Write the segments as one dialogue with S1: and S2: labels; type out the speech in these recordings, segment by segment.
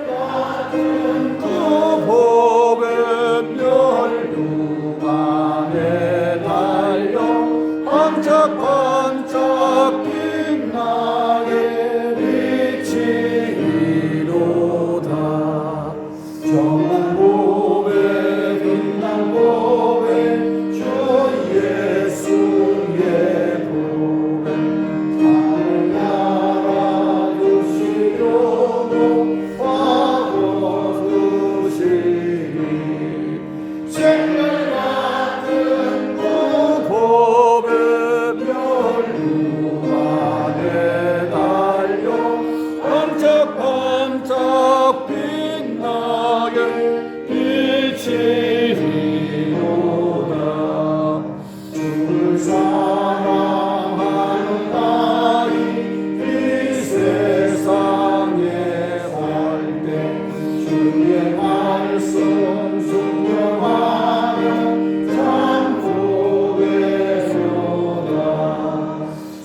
S1: 같은 그 법의 멸류관에 달려 반짝반짝 빛나게 비치리로다. 정한 법에 빛난 법에 주 예수의 법에 하늘 나라 주시려고 바로 주시니 생명 같은 그 법의 멸류관에 달려 반짝반짝 빛나게 비치리로다. 주를 사랑하는 나이 이 세상에 살 때 주의 말씀 순종하며 참 복되도다.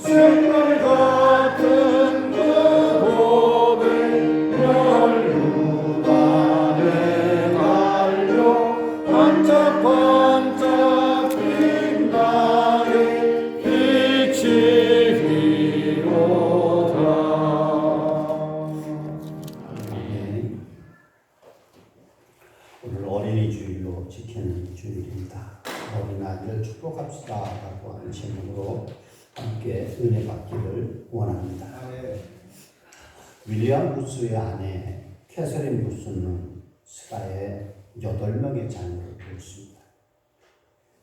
S1: 생명 같은 그 법의 멸류관에 달려 반짝반짝 빛나게 비치리로다.
S2: 오늘 어린이 주일로 지키는 주일입니다. 어린아이를 축복합시다 라고 하는 제목으로 함께 은혜 받기를 원합니다. 윌리엄 부스의 아내 캐서린 부스는 스가의 8명의 자녀를 두었습니다.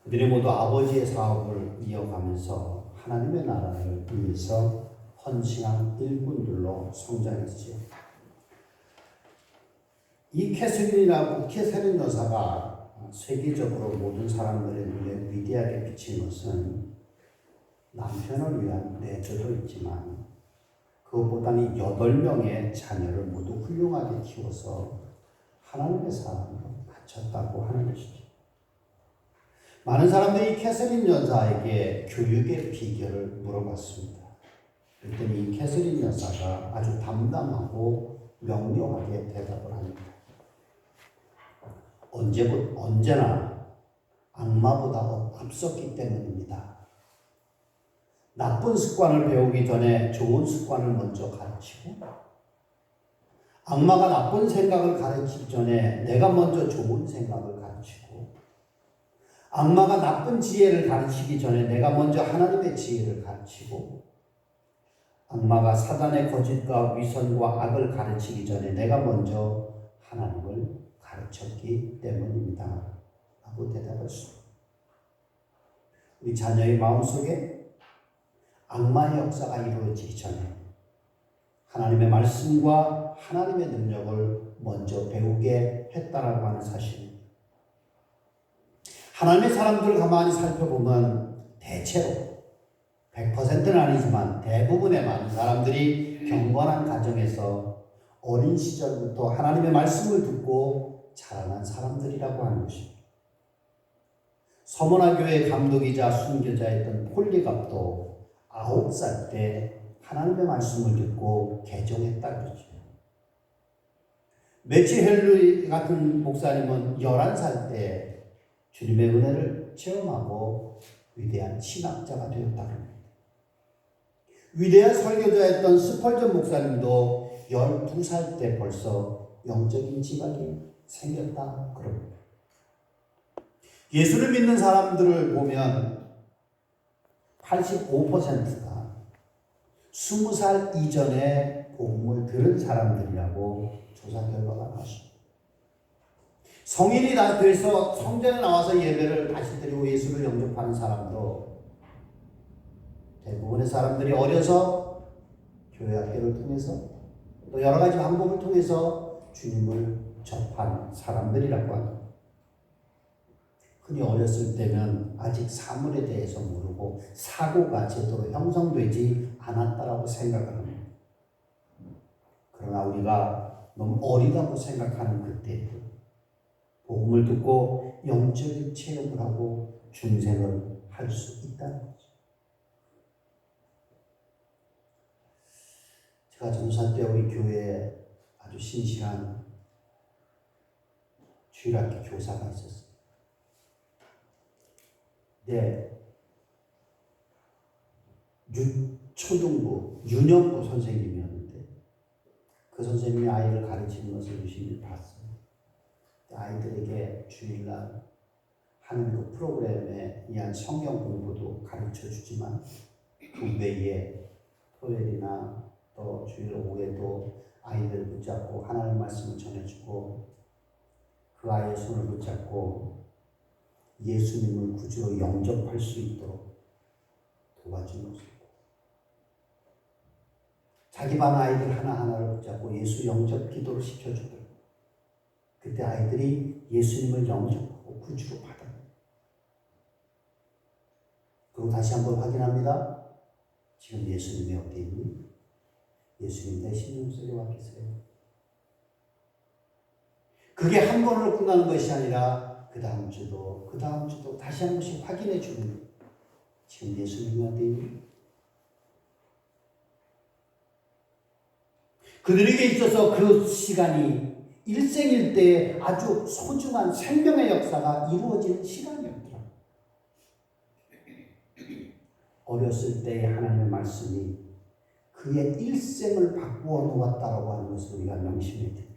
S2: 그들이 모두 아버지의 사업을 이어가면서 하나님의 나라를 위해서 헌신한 일꾼들로 성장했지요. 이 캐서린 여사가 세계적으로 모든 사람들의 눈에 위대하게 비친 것은 남편을 위한 내조도 있지만 그것보다는 8명의 자녀를 모두 훌륭하게 키워서 하나님의 사랑으로 바쳤다고 하는 것이죠. 많은 사람들이 캐서린 여사에게 교육의 비결을 물어봤습니다. 그랬더니 이 캐서린 여사가 아주 담담하고 명료하게 대답을 합니다. 언제나 악마보다 앞섰기 때문입니다. 나쁜 습관을 배우기 전에 좋은 습관을 먼저 가르치고, 악마가 나쁜 생각을 가르치기 전에 내가 먼저 좋은 생각을 가르치고, 악마가 나쁜 지혜를 가르치기 전에 내가 먼저 하나님의 지혜를 가르치고, 악마가 사단의 거짓과 위선과 악을 가르치기 전에 내가 먼저 하나님을 가르쳤기 때문입니다 라고 대답했습니다. 우리 자녀의 마음속에 악마의 역사가 이루어지기 전에 하나님의 말씀과 하나님의 능력을 먼저 배우게 했다라고 하는 사실입니다. 하나님의 사람들을 가만히 살펴보면 대체로 100%는 아니지만 대부분의 많은 사람들이 경건한 가정에서 어린 시절부터 하나님의 말씀을 듣고 자라난 사람들이라고 하는 것입니다. 서문화 교회 감독이자 순교자였던 폴리갑도 9살 때 하나님의 말씀을 듣고 개종했다 그러죠. 매치 헨리 같은 목사님은 11살 때 주님의 은혜를 체험하고 위대한 신학자가 되었다고 합니다. 위대한 설교자였던 스펄전 목사님도 12살 때 벌써 영적인 지각이 생겼다 그럽니다. 예수를 믿는 사람들을 보면 85%가 20살 이전에 복음을 들은 사람들이라고 조사 결과가 나왔습니다. 성인이 다 돼서 성전에 나와서 예배를 다시 드리고 예수를 영접하는 사람도 대부분의 사람들이 어려서 교회 학교를 통해서 또 여러 가지 방법을 통해서 주님을 접한 사람들이라고 합니다. 흔히 어렸을 때면 아직 사물에 대해서 모르고 사고가 제대로 형성되지 않았다라고 생각을 합니다. 그러나 우리가 너무 어리다고 생각하는 그때 복음을 듣고 영적인 체험을 하고 중생을 할 수 있다는 거죠. 제가 전사 때 우리 교회에 아주 아주 신실한 주일학교 교사가 있었어요. 네, 초등부, 유년부 선생님이었는데 그 선생님이 아이를 가르치는 것을 유심히 봤어요. 아이들에게 주일날 하는 그 프로그램에 의한 성경 공부도 가르쳐 주지만 그 외에 토요일이나 또 주일 오후에도 아이들을 붙잡고 하나님 말씀을 전해주고 그 아이의 손을 붙잡고 예수님을 구주로 영접할 수 있도록 도와주는 것입니다. 자기 반 아이들 하나하나를 붙잡고 예수 영접 기도를 시켜주더라고요. 그때 아이들이 예수님을 영접하고 구주로 받아요. 그리고 다시 한번 확인합니다. 지금 예수님이 어디 있니? 예수님 내 심령 속에 와 계세요. 그게 한 번으로 끝나는 것이 아니라 그 다음 주도 다시 한 번씩 확인해 주는 거예요. 지금 예수님이 어디 있니? 그들에게 있어서 그 시간이 일생일대에 아주 소중한 생명의 역사가 이루어지는 시간이었더라고요. 어렸을 때의 하나님의 말씀이 그의 일생을 바꾸어 놓았다라고 하는 것을 우리가 명심해야 됩니다.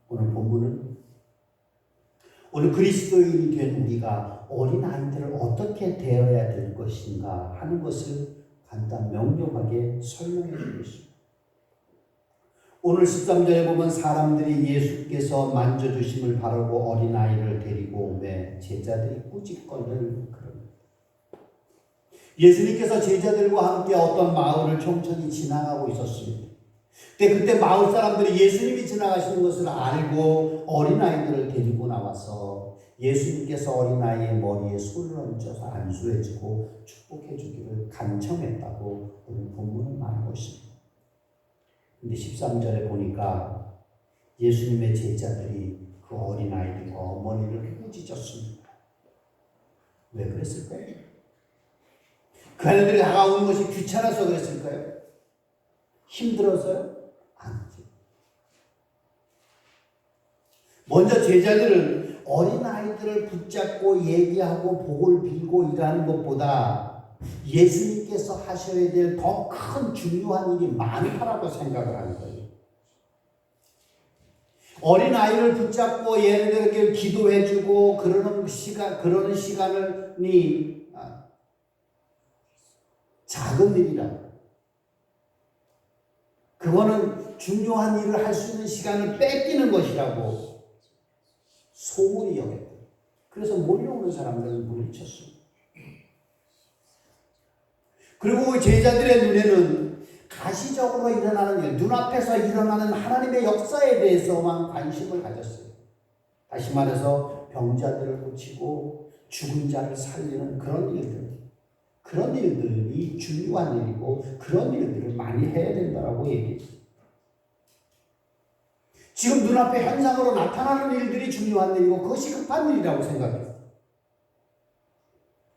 S2: 오늘 본문은 오늘 그리스도인이 된 우리가 어린아이들을 어떻게 대해야 될 것인가 하는 것을 간단 명료하게 설명해 주고 있습니다. 오늘 13절에 보면 사람들이 예수께서 만져주심을 바라고 어린아이를 데리고 오매 제자들이 꾸짖거늘 그럽니다. 예수님께서 제자들과 함께 어떤 마을을 천천히 지나가고 있었습니다. 그때 마을 사람들이 예수님이 지나가시는 것을 알고 어린아이들을 데리고 나와서 예수님께서 어린아이의 머리에 손을 얹어서 안수해주고 축복해주기를 간청했다고 오늘 본문은 말하고 있습니다. 근데 13절에 보니까 예수님의 제자들이 그 어린아이들과 어머니를 꾸짖었습니다. 왜 그랬을까요? 그 아이들이 다가오는 것이 귀찮아서 그랬을까요? 힘들어서요? 아니죠. 먼저 제자들은 어린아이들을 붙잡고 얘기하고 복을 빌고 일하는 것보다 예수님께서 하셔야 될 더 큰 중요한 일이 많다라고 생각을 하는 거예요. 어린아이를 붙잡고 얘네들에게 기도해주고 그러는 시간이 작은 일이라고. 그거는 중요한 일을 할 수 있는 시간을 뺏기는 것이라고 소문이 여겼다. 그래서 몰려오는 사람들을 물리쳤습니다. 그리고 제자들의 눈에는 가시적으로 일어나는 일, 눈앞에서 일어나는 하나님의 역사에 대해서만 관심을 가졌어요. 다시 말해서 병자들을 고치고 죽은 자를 살리는 그런 일들이 중요한 일이고 그런 일들을 많이 해야 된다고 얘기했어요. 지금 눈앞에 현상으로 나타나는 일들이 중요한 일이고 그것이 급한 일이라고 생각했어요.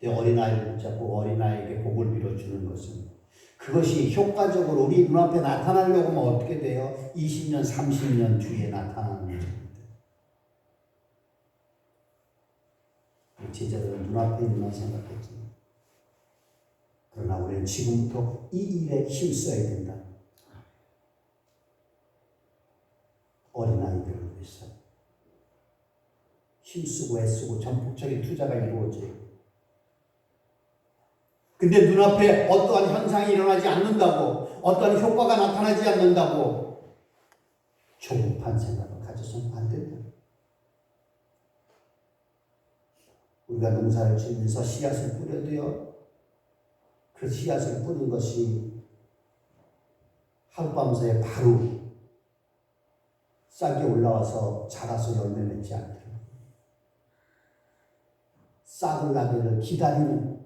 S2: 어린아이를 붙잡고 어린아이에게 복을 빌어주는 것은 그것이 효과적으로 우리 눈앞에 나타나려고 하면 어떻게 돼요? 20년, 30년 뒤에 나타나는 일입니다. 제자들은 눈앞에 있는 만 생각했지만 그러나 우리는 지금부터 이 일에 힘써야 된다. 어린아이들을 위해서 힘쓰고 애쓰고 전폭적인 투자가 이루어져요. 근데 눈앞에 어떠한 현상이 일어나지 않는다고, 어떠한 효과가 나타나지 않는다고 조급한 생각을 가져서는 안 된다. 우리가 농사를 지으면서 씨앗을 뿌려도요, 그 씨앗을 뿌린 것이 하룻밤 사이에 바로 싹이 올라와서 자라서 열매 맺지 않더라고요. 싹을 나기를 기다리는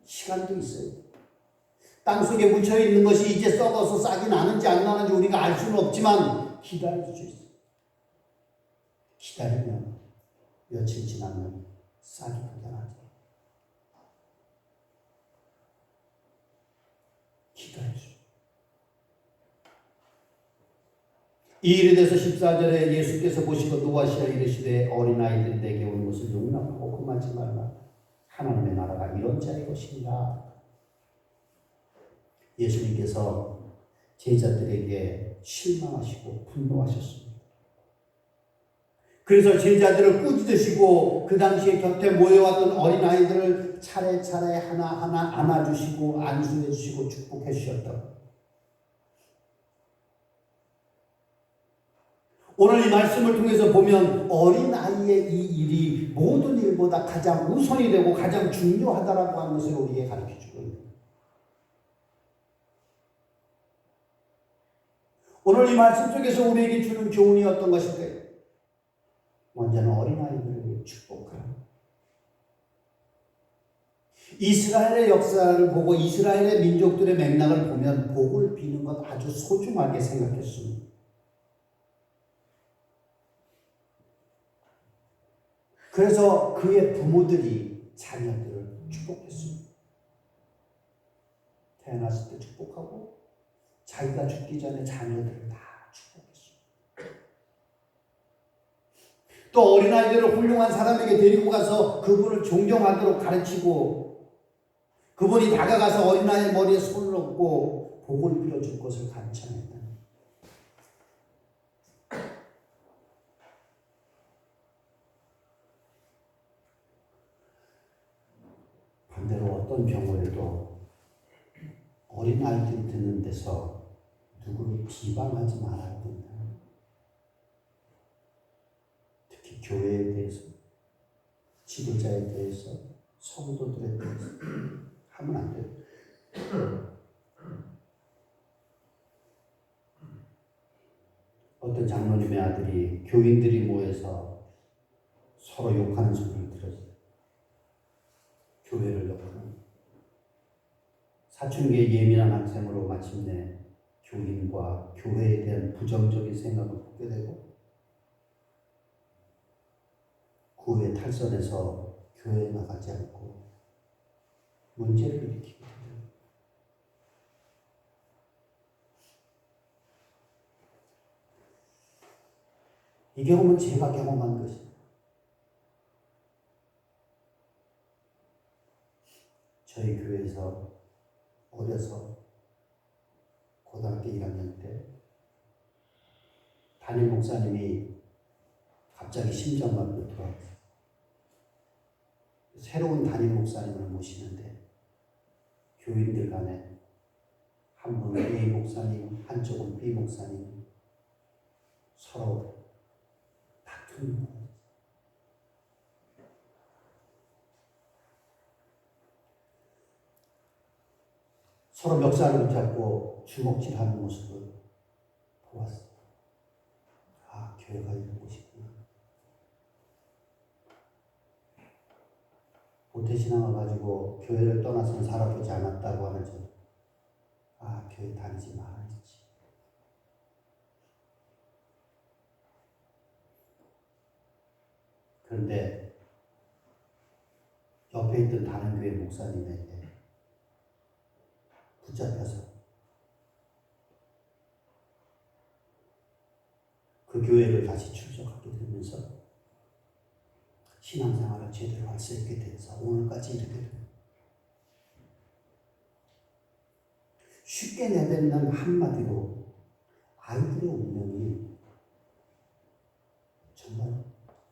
S2: 시간도 있어요. 땅속에 묻혀있는 것이 이제 썩어서 싹이 나는지 안 나는지 우리가 알 수는 없지만 기다릴 수 있어요. 기다리면 며칠 지나면 싹이 돋아나죠. 기다릴 수 있어요. 이 일에 대해서 14절에 예수께서 보시고 노하시어 이르시되 어린아이들이 내게 오는 것을 용납하고 금하지 말라. 하나님의 나라가 이런 자의 것입니다. 예수님께서 제자들에게 실망하시고 분노하셨습니다. 그래서 제자들을 꾸짖으시고 그 당시에 곁에 모여왔던 어린아이들을 차례차례 하나하나 안아주시고 안수해주시고 축복해주셨다. 오늘 이 말씀을 통해서 보면 어린아이의 이 일이 모든 일보다 가장 우선이 되고 가장 중요하다라고 하는 것을 우리에게 가르쳐주고 있습니다. 오늘 이 말씀 속에서 우리에게 주는 교훈이 어떤 것일까요? 먼저는 어린아이들을 축복하라. 이스라엘의 역사를 보고 이스라엘의 민족들의 맥락을 보면 복을 비는 것 아주 소중하게 생각했습니다. 그래서 그의 부모들이 자녀들을 축복했습니다. 태어났을 때 축복하고 자기가 죽기 전에 자녀들을 다 축복했습니다. 또 어린아이들을 훌륭한 사람에게 데리고 가서 그분을 존경하도록 가르치고 그분이 다가가서 어린아이의 머리에 손을 얹고 복을 빌어줄 것을 간청했다. 반대로 어떤 경우에도 어린아이들이 듣는 데서 누구를 비방하지 말아야 된다. 특히 교회에 대해서, 지도자에 대해서, 성도들에 대해서 하면 안 돼요. 어떤 장로님의 아들이 교인들이 모여서 서로 욕하는 소리를 들었어요. 교회를 욕하는 사춘기의 예민한 학생으로 마침내 교인과 교회에 대한 부정적인 생각을 갖게 되고 그 후에 탈선해서 교회에 나가지 않고 문제를 일으키게 됩니다. 이 경험은 제가 경험한 것입니다. 저희 교회에서 어려서 고등학교 1학년 때 담임 목사님이 갑자기 심장마비로 돌아왔어요. 새로운 담임 목사님을 모시는데 교인들 간에 한 분은 A 목사님, 한쪽은 B 목사님 서로 다투는 거예요. 서로 멱살을 붙잡고 주먹질하는 모습을 보았어요. 아, 교회가 이런 곳이구나. 모태신앙을 가지고 교회를 떠나서는 살아보지 않았다고 하는 저, 아, 교회 다니지 말아야지. 그런데 옆에 있던 다른 교회 목사님에게 붙잡혀서 그 교회를 다시 출석하게 되면서 신앙생활을 제대로 할 수 있게 돼서 오늘까지 이렇게 됩니다. 쉽게 내뱉는 한마디로 아이들의 운명이 정말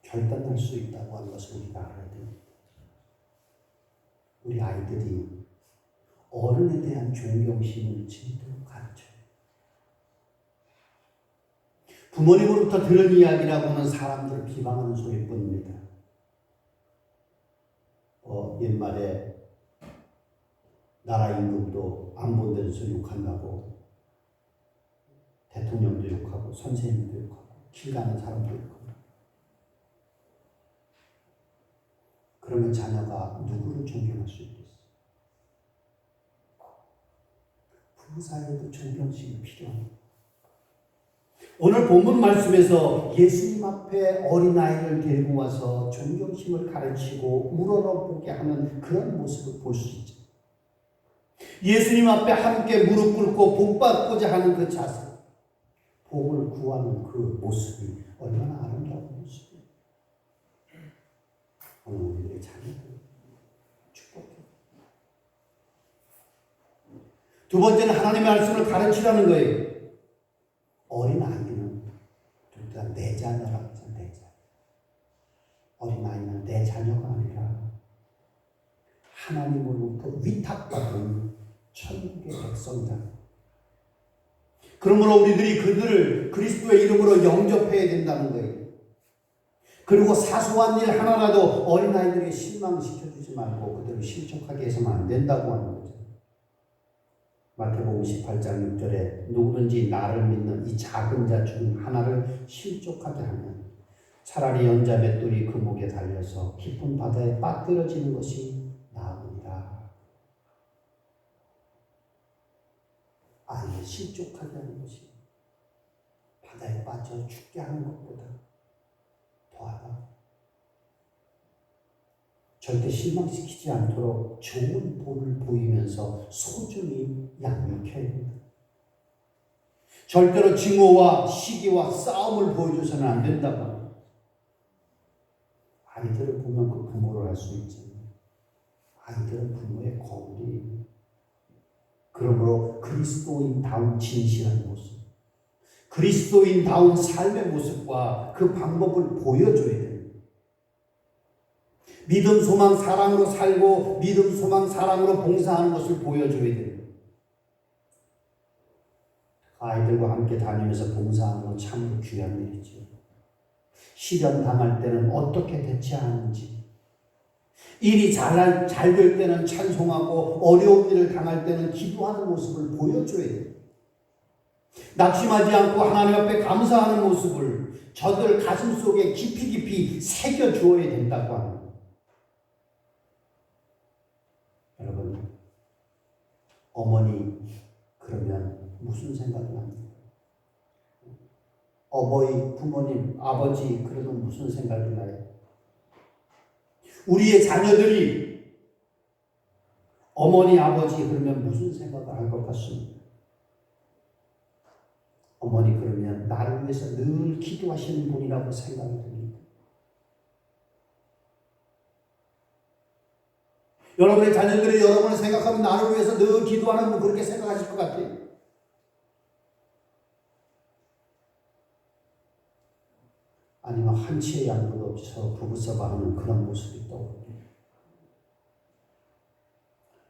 S2: 결단날 수 있다고 하는 것을 우리가 알아야 됩니다. 우리 아이들이 어른에 대한 존경심을 제대로 가르쳐요. 부모님으로부터 들은 이야기라고는 사람들을 비방하는 소리뿐입니다. 옛말에 나라 임금도 안 본 데서 욕한다고 대통령도 욕하고 선생님도 욕하고 길 가는 사람도 욕하고 그러면 자녀가 누구를 존경할 수 있겠어요? 부부 사이에도 존경심이 필요합니다. 오늘 본문 말씀에서 예수님 앞에 어린아이를 데리고 와서 존경심을 가르치고 우러러보게 하는 그런 모습을 볼 수 있죠. 예수님 앞에 함께 무릎 꿇고 복받고자 하는 그 자세. 복을 구하는 그 모습이 얼마나 아름다운 모습이에요. 오늘 우리들의 자녀들 축복해. 두 번째는 하나님의 말씀을 가르치라는 거예요. 어린 아이는 일단 내 자녀라고 하잖아요. 내 자녀. 어린 아이는 내 자녀가 아니라 하나님으로부터 위탁받은 천국의 백성이다. 그러므로 우리들이 그들을 그리스도의 이름으로 영접해야 된다는 거예요. 그리고 사소한 일 하나라도 어린아이들에게 실망시켜주지 말고 그들을 실족하게 해서는 안 된다고 하는 거죠. 마태복음 18장 6절에 누구든지 나를 믿는 이 작은 자 중 하나를 실족하게 하면 차라리 연자 맷돌이 그 목에 달려서 깊은 바다에 빠뜨려지는 것이 나으니라. 아이를 실족하게 하는 것이 바다에 빠져 죽게 하는 것보다 더하다. 절대 실망시키지 않도록 좋은 본을 보이면서 소중히 양육해야 합니다. 절대로 증오와 시기와 싸움을 보여줘서는 안 된다고 합니다. 아이들을 보면 그 부모를 알 수 있잖아요. 아이들은 부모의 거울이. 그러므로 그리스도인다운 진실한 모습, 그리스도인다운 삶의 모습과 그 방법을 보여줘야 됩니다. 믿음, 소망, 사랑으로 살고 믿음, 소망, 사랑으로 봉사하는 것을 보여줘야 됩니다. 아이들과 함께 다니면서 봉사하는 건 참 귀한 일이죠. 시련 당할 때는 어떻게 대처하는지, 일이 잘 될 때는 찬송하고 어려운 일을 당할 때는 기도하는 모습을 보여줘야 돼요. 낙심하지 않고 하나님 앞에 감사하는 모습을 저들 가슴 속에 깊이 새겨주어야 된다고 합니다. 여러분, 어머니 그러면 무슨 생각이 납니까? 어버이, 부모님, 아버지 그러면 무슨 생각이 나요? 우리의 자녀들이 어머니, 아버지 그러면 무슨 생각을 할 것 같습니다. 어머니 그러면 나를 위해서 늘 기도하시는 분이라고 생각이 듭니다. 여러분의 자녀들이 여러분을 생각하면 나를 위해서 늘 기도하는 분 그렇게 생각하실 것 같아요. 아니면 한치의 양보도 없이 서로 부부싸움하는 그런 모습이 떠오릅니다.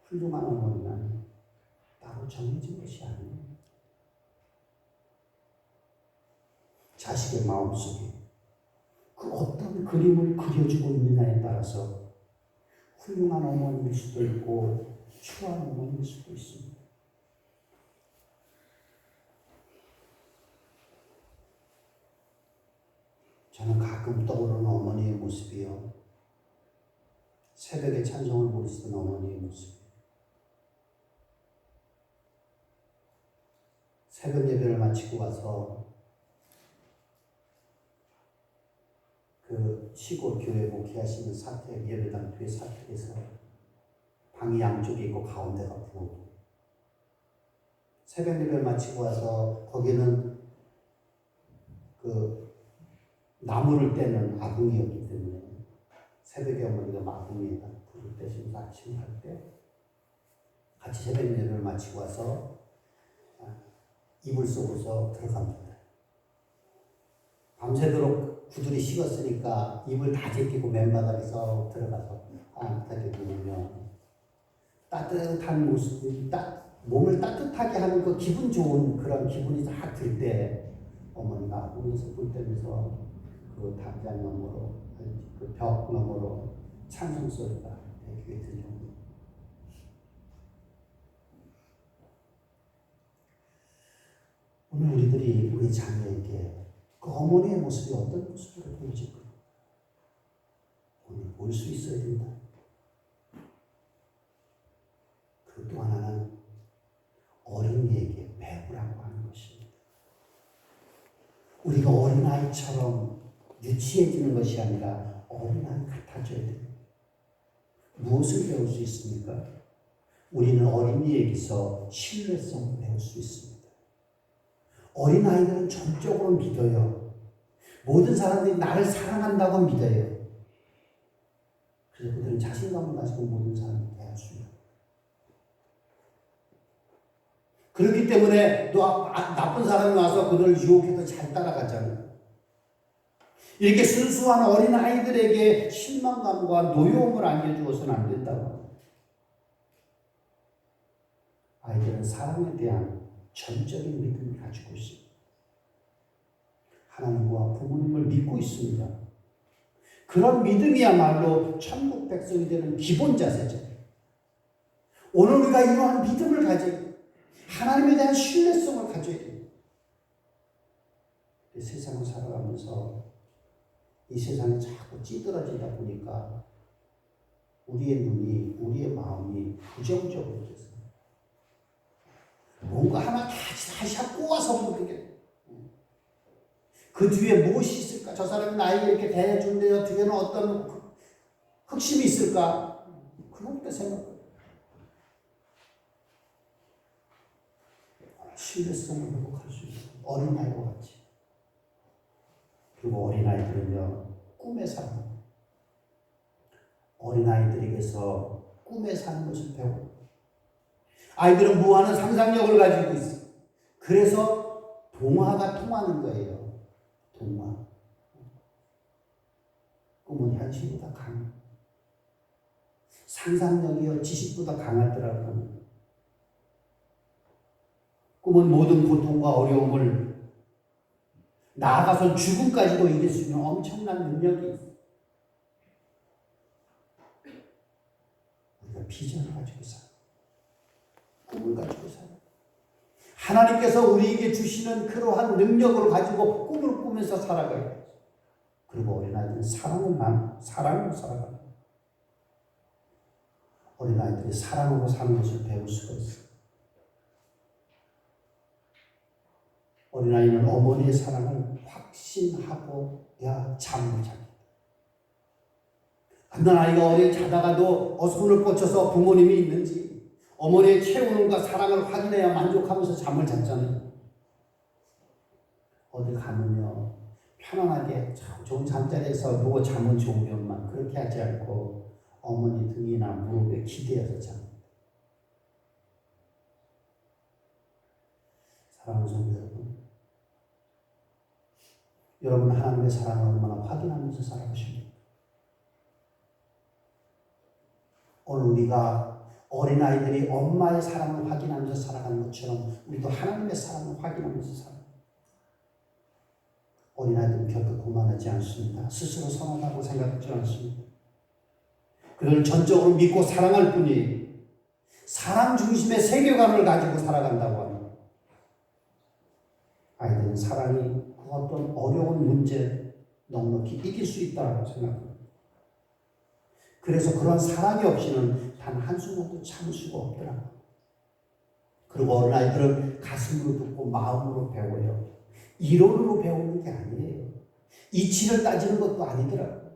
S2: 훌륭한 어머니는 따로 정해진 것이 아니에요. 자식의 마음속에 그 어떤 그림을 그려주고 있느냐에 따라서 훌륭한 어머니일 수도 있고 추한 어머니일 수도 있습니다. 저는 가끔 떠오르는 어머니의 모습이요. 새벽에 찬송을 부르시던 어머니의 모습. 새벽 예배를 마치고 와서 그 시골 교회 목회하시는 사택 예배당 뒤에 사택에서 방이 양쪽에 있고 가운데가 부엌. 새벽 예배를 마치고 와서 거기는 그 나무를 떼는 아궁이였기 때문에 새벽에 어머니가 아궁이에다 불을 떼시면서 아침 할 때 같이 새벽 예배를 마치고 와서 이불 속으로 들어갑니다. 밤새도록 구들이 식었으니까 이불 다 제끼고 맨바닥에서 들어가서 따뜻하게 누우면 따뜻한 모습이 몸을 따뜻하게 하는 그 기분 좋은 그런 기분이 딱 들 때 어머니가 아궁이에서 불 떼면서 그 담장 너머로 그 벽 너머로 찬송 소리가 내 귀에 들려옵니다. 오늘 우리들이 우리 자녀에게 그 어머니의 모습이 어떤 모습으로 보일까? 오늘 볼 수 있어야 된다. 그리고 또 하나는 어린이에게 배우라고 하는 것입니다. 우리가 어린아이처럼 유치해지는 것이 아니라 어린아이 같아져야 됩니다. 무엇을 배울 수 있습니까? 우리는 어린이에게서 신뢰성을 배울 수 있습니다. 어린아이들은 전적으로 믿어요. 모든 사람들이 나를 사랑한다고 믿어요. 그래서 그들은 자신감을 가지고 모든 사람을 대하십니다. 그렇기 때문에 또 나쁜 사람이 와서 그들을 유혹해도 잘 따라가잖아요. 이렇게 순수한 어린아이들에게 실망감과 노여움을 안겨주어서는 안 된다고. 아이들은 사랑에 대한 전적인 믿음을 가지고 있습니다. 하나님과 부모님을 믿고 있습니다. 그런 믿음이야말로 천국 백성이 되는 기본 자세죠. 오늘 우리가 이러한 믿음을 가져야 하나님에 대한 신뢰성을 가져야 돼요. 세상을 살아가면서 이 세상에 자꾸 찌들어지다 보니까 우리의 눈이, 우리의 마음이 부정적으로 됐어요. 뭔가 하나 다시 꼬아서 보는 게 그 뒤에 무엇이 있을까? 저 사람이 나에게 이렇게 대해주는데 저 뒤에는 어떤 흑심이 있을까? 그렇게 생각해요. 신뢰성을 회복할 수 있는 어린아이와 같이. 그리고 어린아이들은요, 꿈에 사는 어린아이들에게서 꿈에 사는 것을 배워요. 아이들은 무한한 상상력을 가지고 있어요. 그래서 동화가 통하는 거예요. 동화. 꿈은 현실보다 강해. 상상력이요, 지식보다 강하더라고요. 꿈은 모든 고통과 어려움을 나아가서 죽음까지도 이길 수 있는 엄청난 능력이 있어요. 우리가 비전을 가지고 살아요. 꿈을 가지고 살아요. 하나님께서 우리에게 주시는 그러한 능력을 가지고 꿈을 꾸면서 살아가요. 그리고 어린아이들은 사랑으로 살아가요. 어린아이들이 사랑으로 사는 것을 배울 수가 있어요. 어린아이는 어머니의 사랑을 확신하고야 잠을 잡니다. 한 아이가 어디 자다가도 손을 뻗쳐서 부모님이 있는지 어머니의 채운과 사랑을 확인해야 만족하면서 잠을 잤잖아요. 어디 가면요, 편안하게 좋은 잠자리에서 누워 자면 좋으면만 그렇게 하지 않고 어머니 등이나 무릎에 기대어서 잡니다. 사랑하는 성도 여러분, 하나님의 사랑을 얼마나 확인하면서 살아가십니까? 오늘 우리가 어린아이들이 엄마의 사랑을 확인하면서 살아가는 것처럼 우리도 하나님의 사랑을 확인하면서 살아요. 어린아이들은 결코 고만하지 않습니다. 스스로 선하다고 생각하지 않습니다. 그들은 전적으로 믿고 사랑할 뿐이에요. 사랑 중심의 세계관을 가지고 살아간다고 합니다. 아이들은 사랑이 그 어떤 어려운 문제 넉넉히 이길 수 있다고 생각합니다. 그래서 그런 사랑이 없이는 단 한순간도 참을 수가 없더라고요. 그리고 어린아이들은 가슴으로 듣고 마음으로 배워요. 이론으로 배우는 게 아니에요. 이치를 따지는 것도 아니더라고요.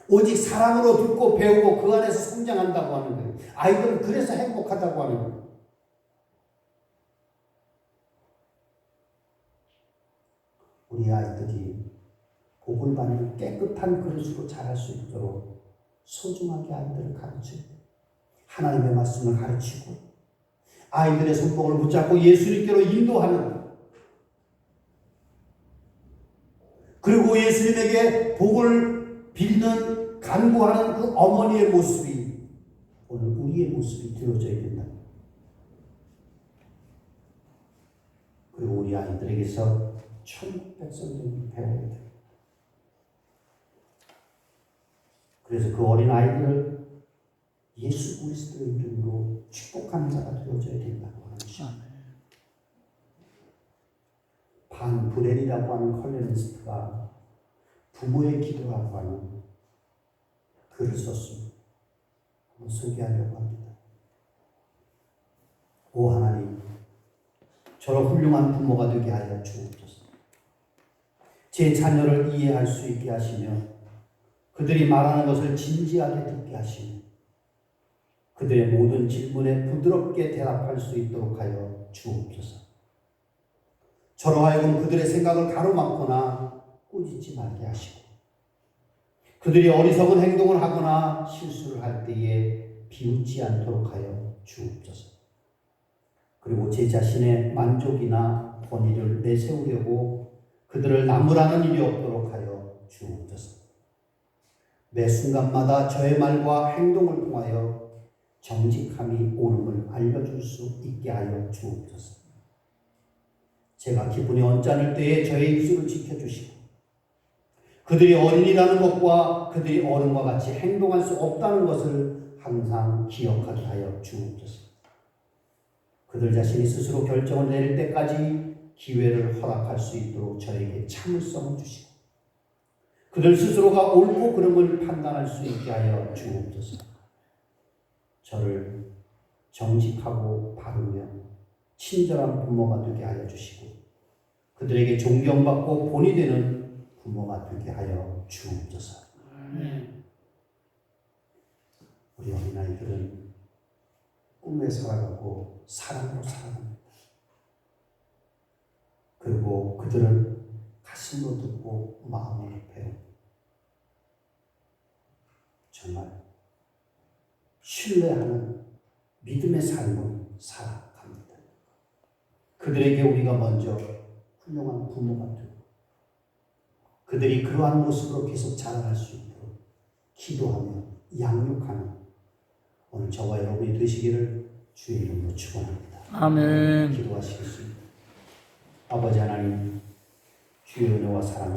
S2: 오직 사랑으로 듣고 배우고 그 안에서 성장한다고 하는 거예요. 아이들은 그래서 행복하다고 하는 거예요. 우리 아이들이 복을 받는 깨끗한 그릇으로 자랄 수 있도록 소중하게 아이들을 가르치고 하나님의 말씀을 가르치고 아이들의 손목을 붙잡고 예수님께로 인도하는, 그리고 예수님에게 복을 빌는 간구하는 그 어머니의 모습이 오늘 우리의 모습이 되어져야 된다. 그리고 우리 아이들에게서 천국 백성들을 배워야 돼. 그래서 그 어린 아이들을 예수 그리스도의 이름으로 축복하는 자가 되어져야 된다고 하는 것이죠. 반 브렐이라고 하는 컬레니스트가 부모의 기도라고 하는 글을 썼습니다. 한번 소개하려고 합니다. 오 하나님, 저런 훌륭한 부모가 되게 하여 주옵소서. 제 자녀를 이해할 수 있게 하시며 그들이 말하는 것을 진지하게 듣게 하시며 그들의 모든 질문에 부드럽게 대답할 수 있도록 하여 주옵소서. 저로 하여금 그들의 생각을 가로막거나 꾸짖지 말게 하시고 그들이 어리석은 행동을 하거나 실수를 할 때에 비웃지 않도록 하여 주옵소서. 그리고 제 자신의 만족이나 권위를 내세우려고 그들을 나무라는 일이 없도록 하여 주옵소서. 매 순간마다 저의 말과 행동을 통하여 정직함이 옳음을 알려줄 수 있게 하여 주옵소서. 제가 기분이 언짢을 때에 저의 입술을 지켜주시고 그들이 어린이라는 것과 그들이 어른과 같이 행동할 수 없다는 것을 항상 기억하게 하여 주옵소서. 그들 자신이 스스로 결정을 내릴 때까지 기회를 허락할 수 있도록 저에게 참을성을 주시고 그들 스스로가 옳고 그름을 판단할 수 있게 하여 주옵소서. 저를 정직하고 바르며 친절한 부모가 되게 하여 주시고 그들에게 존경받고 본이 되는 부모가 되게 하여 주옵소서. 우리 어린아이들은 꿈에 살아가고 사랑으로 살아갑니다. 그리고 그들은 가슴으로 듣고 마음으로 배웁니다. 정말 신뢰하는 믿음의 삶을 살아갑니다. 그들에게 우리가 먼저 훌륭한 부모가 되고 그들이 그러한 모습으로 계속 자라날 수 있도록 기도하며 양육하는 오늘 저와 여러분이 되시기를 주의 이름으로 축원합니다.
S3: 아멘.
S2: 기도하시겠습니다. 아버지 하나님, 주의 은혜와 사랑